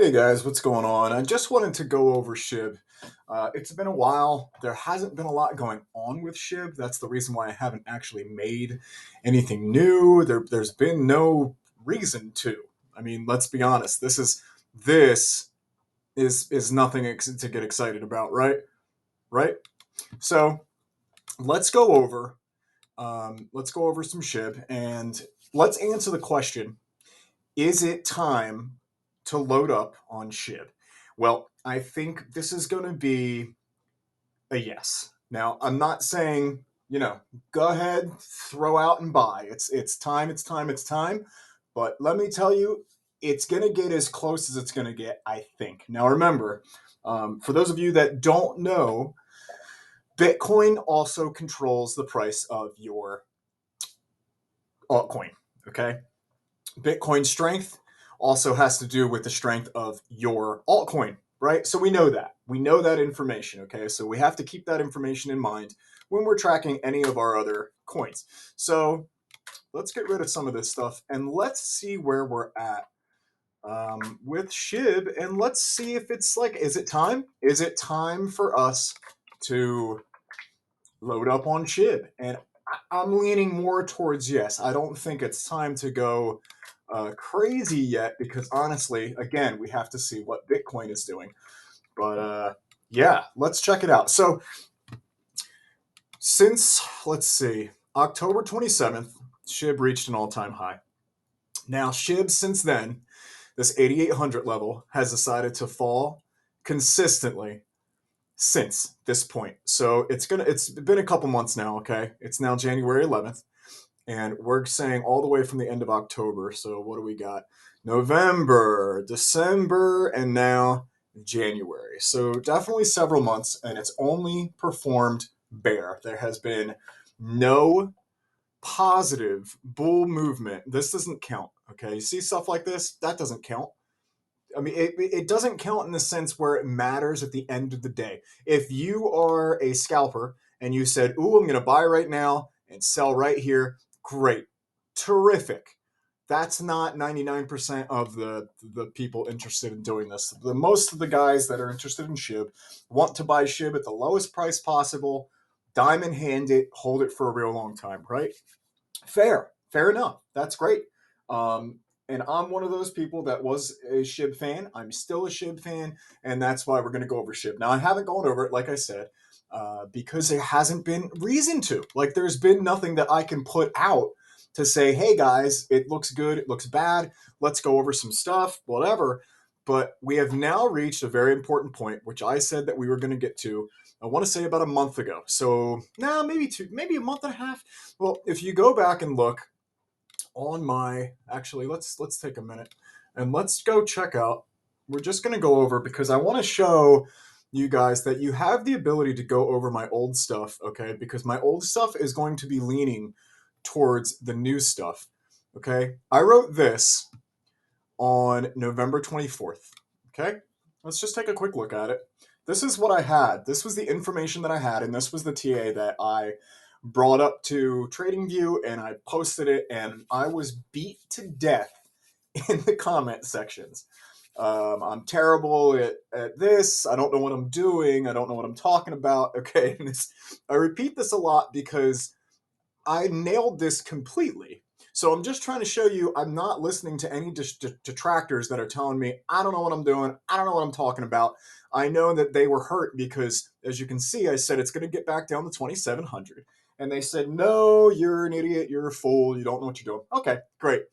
Hey guys, what's going on? I just wanted to go over SHIB. It's been a while. There hasn't been a lot going on with SHIB. That's the reason why I haven't actually made anything new. There's been no reason to. I mean, let's be honest. This is nothing to get excited about, right? Right. So let's go over let's go over some SHIB and let's answer the question: is it time to load up on SHIB? Well, I think this is going to be a yes. Now, I'm not saying, go ahead, throw out and buy. It's time, it's time, it's time. But let me tell you, it's going to get as close as it's going to get, I think. Now, remember, for those of you that don't know, Bitcoin also controls the price of your altcoin. Okay. Bitcoin strength also has to do with the strength of your altcoin, right? So we know that. We know that information, okay? So we have to keep that information in mind when we're tracking any of our other coins. So let's get rid of some of this stuff and let's see where we're at with SHIB, and let's see if it's like, is it time? Is it time for us to load up on SHIB? And I'm leaning more towards yes. I don't think it's time to go crazy yet because honestly, again, we have to see what Bitcoin is doing. But yeah, let's check it out. So since, let's see, October 27th, SHIB reached an all-time high. Now, SHIB since then, this 8,800 level, has decided to fall consistently since this point. So it's been a couple months now, okay? It's now January 11th. And we're saying all the way from the end of October. So what do we got? November, December, and now January. So definitely several months, and it's only performed bear. There has been no positive bull movement. This doesn't count. Okay, you see stuff like this? That doesn't count. I mean, it doesn't count in the sense where it matters at the end of the day. If you are a scalper and you said, "Ooh, I'm going to buy right now and sell right here," great, terrific. That's not 99% of the people interested in doing this. The most of the guys that are interested in SHIB want to buy SHIB at the lowest price possible, diamond hand it, hold it for a real long time, right? Fair enough. That's great. And I'm one of those people that was a SHIB fan. I'm still a SHIB fan, and that's why we're going to go over SHIB. Now, I haven't gone over it, like I said, because there hasn't been reason to. Like, there's been nothing that I can put out to say, hey, guys, it looks good, it looks bad, let's go over some stuff, whatever. But we have now reached a very important point, which I said that we were going to get to, I want to say about a month ago. So, maybe a month and a half. Well, if you go back and look on my, actually, let's take a minute and let's go check out. We're just going to go over because I want to show you guys that you have the ability to go over my old stuff, okay? Because my old stuff is going to be leaning towards the new stuff, okay? I wrote this on November 24th, okay? Let's just take a quick look at it. This is what I had. This was the information that I had, and this was the TA that I brought up to TradingView, and I posted it, and I was beat to death in the comment sections. I'm terrible at this. I don't know what I'm doing. I don't know what I'm talking about. Okay, and I repeat this a lot because I nailed this completely. So I'm just trying to show you I'm not listening to any detractors that are telling me I don't know what I'm doing. I don't know what I'm talking about. I know that they were hurt because, as you can see, I said it's going to get back down to 2,700. And they said, no, you're an idiot. You're a fool. You don't know what you're doing. Okay, great.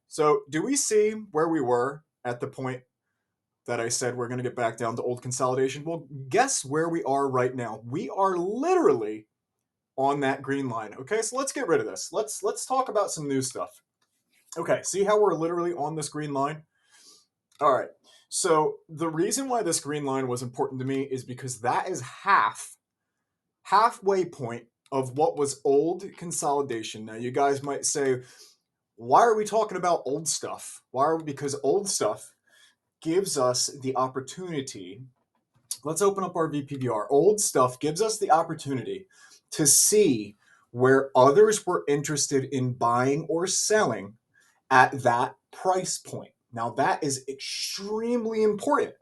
So do we see where we were at the point that I said we're going to get back down to old consolidation? Well, guess where we are right now. We are literally on that green line. Okay, so let's get rid of this. Let's talk about some new stuff. Okay, see how we're literally on this green line? All right. So the reason why this green line was important to me is because that is halfway point of what was old consolidation. Now you guys might say, why are we talking about old stuff? Because old stuff gives us the opportunity. Let's open up our VPVR. Old stuff gives us the opportunity to see where others were interested in buying or selling at that price point. Now that is extremely important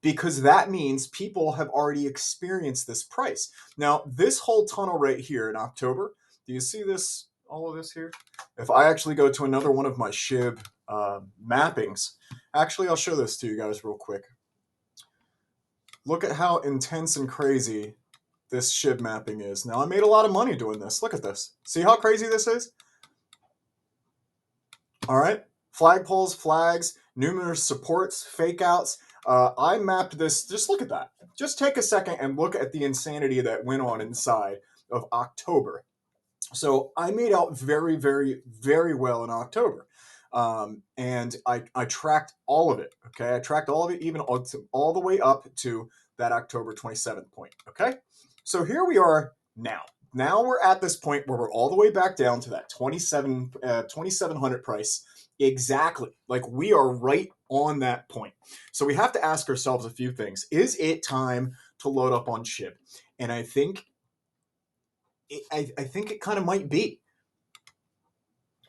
because that means people have already experienced this price. Now, this whole tunnel right here in October, do you see this, all of this here? If I actually go to another one of my SHIB mappings, actually, I'll show this to you guys real quick. Look at how intense and crazy this SHIB mapping is. Now, I made a lot of money doing this. Look at this. See how crazy this is? All right. Flagpoles, flags, numerous supports, fake outs. I mapped this. Just look at that. Just take a second and look at the insanity that went on inside of October. So I made out very, very, very well in October. And I tracked all of it. Okay. I tracked all of it, even all the way up to that October 27th point. Okay. So here we are now. Now we're at this point where we're all the way back down to that 2,700 price. Exactly. Like we are right on that point. So we have to ask ourselves a few things. Is it time to load up on SHIB? And I think it kind of might be.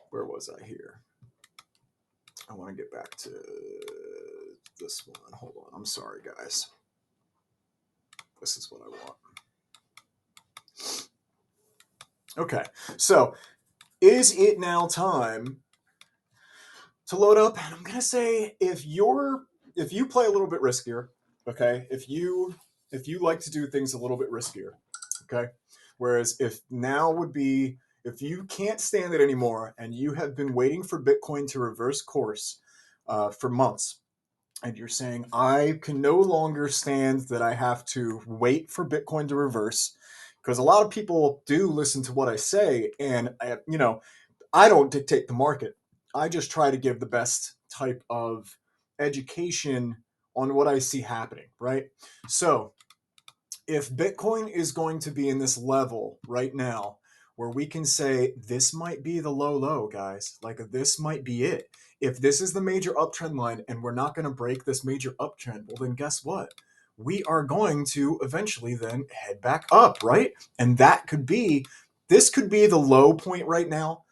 Where was I here? I want to get back to this one. Hold on. I'm sorry, guys. This is what I want. Okay. So, is it now time to load up? And I'm going to say if you play a little bit riskier, okay? If you like to do things a little bit riskier, okay? Whereas if you can't stand it anymore and you have been waiting for Bitcoin to reverse course for months, and you're saying, I can no longer stand that I have to wait for Bitcoin to reverse, because a lot of people do listen to what I say, and I don't dictate the market. I just try to give the best type of education on what I see happening, right? So if Bitcoin is going to be in this level right now where we can say this might be the low, guys, like this might be it. If this is the major uptrend line and we're not going to break this major uptrend, well, then guess what? We are going to eventually then head back up, right? And this could be the low point right now,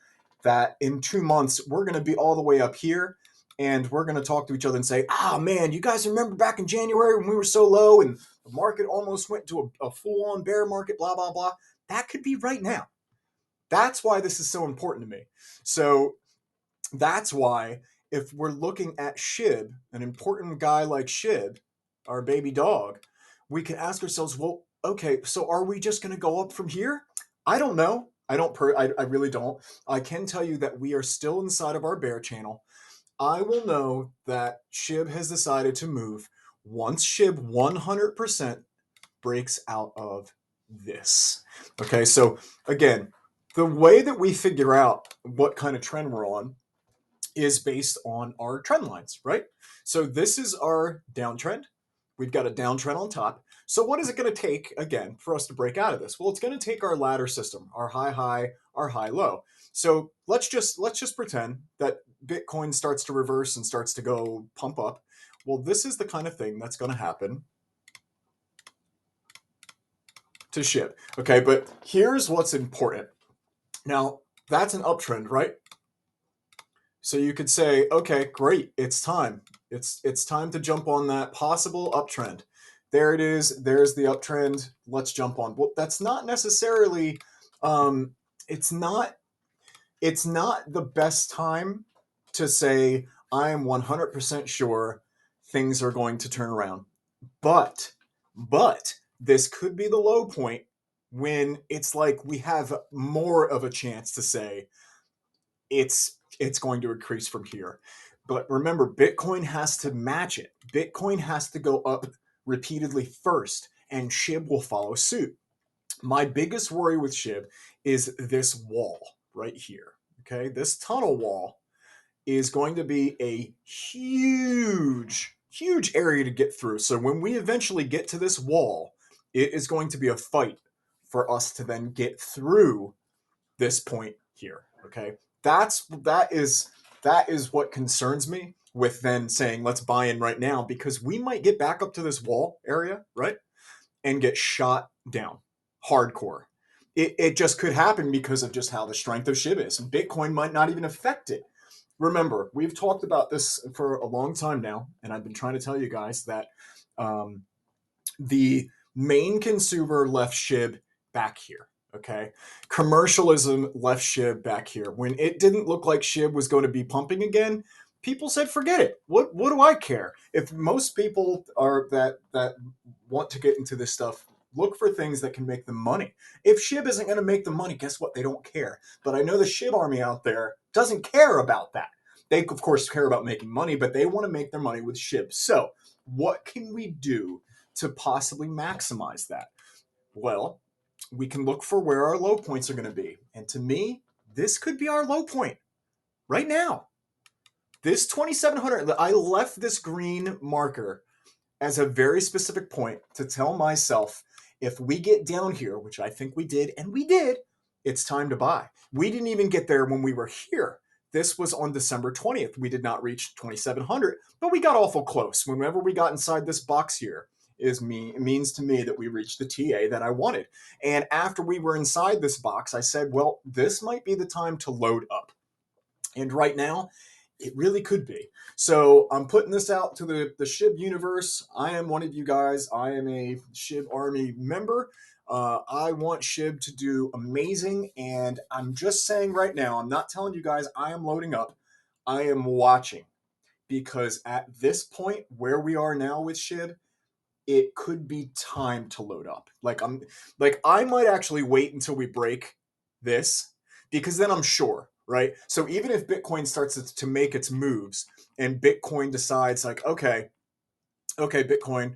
that in 2 months, we're going to be all the way up here. And we're going to talk to each other and say, man, you guys remember back in January when we were so low and the market almost went to a full-on bear market, blah, blah, blah. That could be right now. That's why this is so important to me. So that's why if we're looking at SHIB, an important guy like SHIB, our baby dog, we can ask ourselves, well, okay, so are we just going to go up from here? I don't know. I really don't. I can tell you that we are still inside of our bear channel. I will know that SHIB has decided to move once SHIB 100% breaks out of this. Okay, so again, the way that we figure out what kind of trend we're on is based on our trend lines, right? So this is our downtrend. We've got a downtrend on top. So what is it going to take, again, for us to break out of this? Well, it's going to take our ladder system, our high, our high-low. So let's just pretend that Bitcoin starts to reverse and starts to go pump up. Well, this is the kind of thing that's going to happen to SHIB. Okay, but here's what's important. Now, that's an uptrend, right? So you could say, okay, great, it's time. It's time to jump on that possible uptrend. There it is. There's the uptrend. Let's jump on. Well, that's not necessarily. It's not the best time to say I am 100% sure things are going to turn around. But this could be the low point when it's like we have more of a chance to say it's going to increase from here. But remember, Bitcoin has to match it. Bitcoin has to go up repeatedly first, and SHIB will follow suit. My biggest worry with SHIB is this wall right here. Okay, this tunnel wall is going to be a huge area to get through. So when we eventually get to this wall, it is going to be a fight for us to then get through this point here. Okay, that is what concerns me with then saying let's buy in right now, because we might get back up to this wall area, right, and get shot down hardcore. It just could happen because of just how the strength of SHIB is. Bitcoin might not even affect it. remember, we've talked about this for a long time now, and I've been trying to tell you guys that um, the main consumer left SHIB back here. Okay. Commercialism left SHIB back here. When it didn't look like SHIB was going to be pumping again, people said, forget it. What do I care? If most people are that want to get into this stuff, look for things that can make them money. If SHIB isn't going to make them money, guess what? They don't care. But I know the SHIB army out there doesn't care about that. They, of course, care about making money, but they want to make their money with SHIB. So, what can we do to possibly maximize that? Well, we can look for where our low points are going to be. And to me, this could be our low point right now. This 2700, I left this green marker as a very specific point to tell myself if we get down here, which I think we did, and we did, it's time to buy. We didn't even get there when we were here. This was on December 20th. We did not reach 2700, but we got awful close. Whenever we got inside this box here, it means to me that we reached the TA that I wanted. And after we were inside this box, I said, well, this might be the time to load up. And right now, it really could be. So I'm putting this out to the SHIB universe. I am one of you guys. I am a SHIB Army member. I want SHIB to do amazing. And I'm just saying right now, I'm not telling you guys I am loading up. I am watching. Because at this point, where we are now with SHIB, it could be time to load up. I might actually wait until we break this, because then I'm sure, right? So even if Bitcoin starts to make its moves and Bitcoin decides like, okay, Bitcoin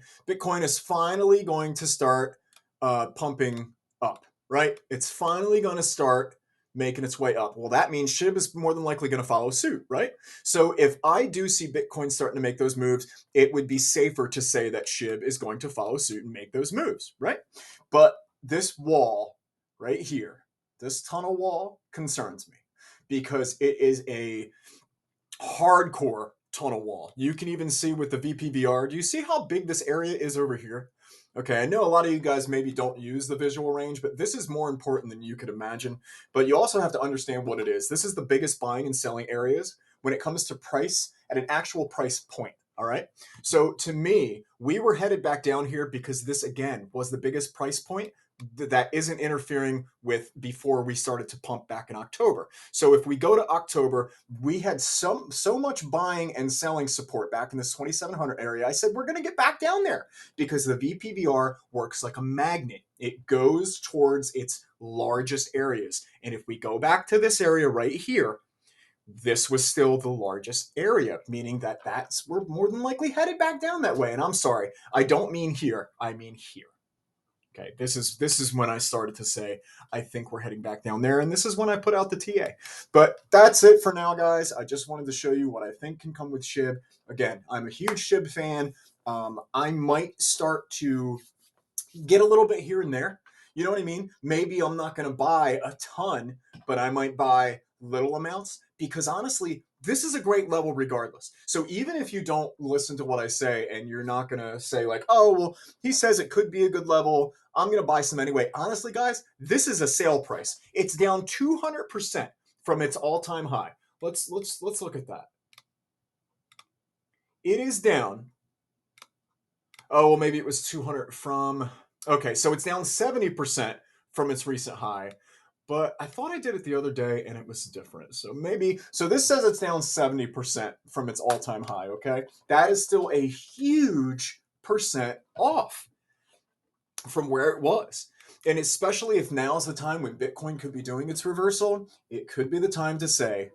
is finally going to start pumping up, right? It's finally going to start making its way up. Well, that means SHIB is more than likely going to follow suit, right? So if I do see Bitcoin starting to make those moves, it would be safer to say that SHIB is going to follow suit and make those moves, right? But this wall right here, this tunnel wall concerns me because it is a hardcore tunnel wall. You can even see with the VPVR, do you see how big this area is over here? Okay, I know a lot of you guys maybe don't use the visual range, but this is more important than you could imagine. But you also have to understand what it is. This is the biggest buying and selling areas when it comes to price at an actual price point. All right. So to me, we were headed back down here because this, again, was the biggest price point that isn't interfering with before we started to pump back in October. So if we go to October, we had so much buying and selling support back in this 2700 area. I said, we're going to get back down there because the VPVR works like a magnet. It goes towards its largest areas. And if we go back to this area right here, this was still the largest area, meaning that we're more than likely headed back down that way. And I'm sorry, I don't mean here, I mean here. Okay, this is when I started to say I think we're heading back down there, and this is when I put out the TA. But that's it for now, guys. I just wanted to show you what I think can come with SHIB. Again, I'm a huge SHIB fan. I might start to get a little bit here and there. You know what I mean? Maybe I'm not going to buy a ton, but I might buy little amounts because honestly, this is a great level regardless. So even if you don't listen to what I say and you're not going to say like, oh, well, he says it could be a good level, I'm going to buy some anyway. Honestly, guys, this is a sale price. It's down 200% from its all-time high. Let's look at that. It is down. Oh, well, maybe it was 200 from... Okay, so it's down 70% from its recent high. But I thought I did it the other day and it was different. So maybe... So this says it's down 70% from its all-time high, okay? That is still a huge percent off from where it was. And especially if now's the time when Bitcoin could be doing its reversal, it could be the time to say,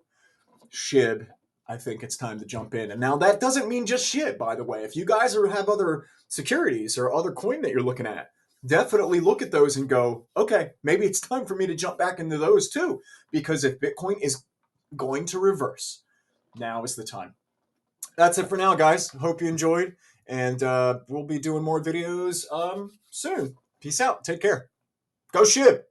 SHIB, I think it's time to jump in. And now that doesn't mean just SHIB, by the way. If you guys have other securities or other coin that you're looking at, definitely look at those and go, okay, maybe it's time for me to jump back into those too. Because if Bitcoin is going to reverse, now is the time. That's it for now, guys. Hope you enjoyed. And we'll be doing more videos soon. Peace out. Take care. Go SHIB.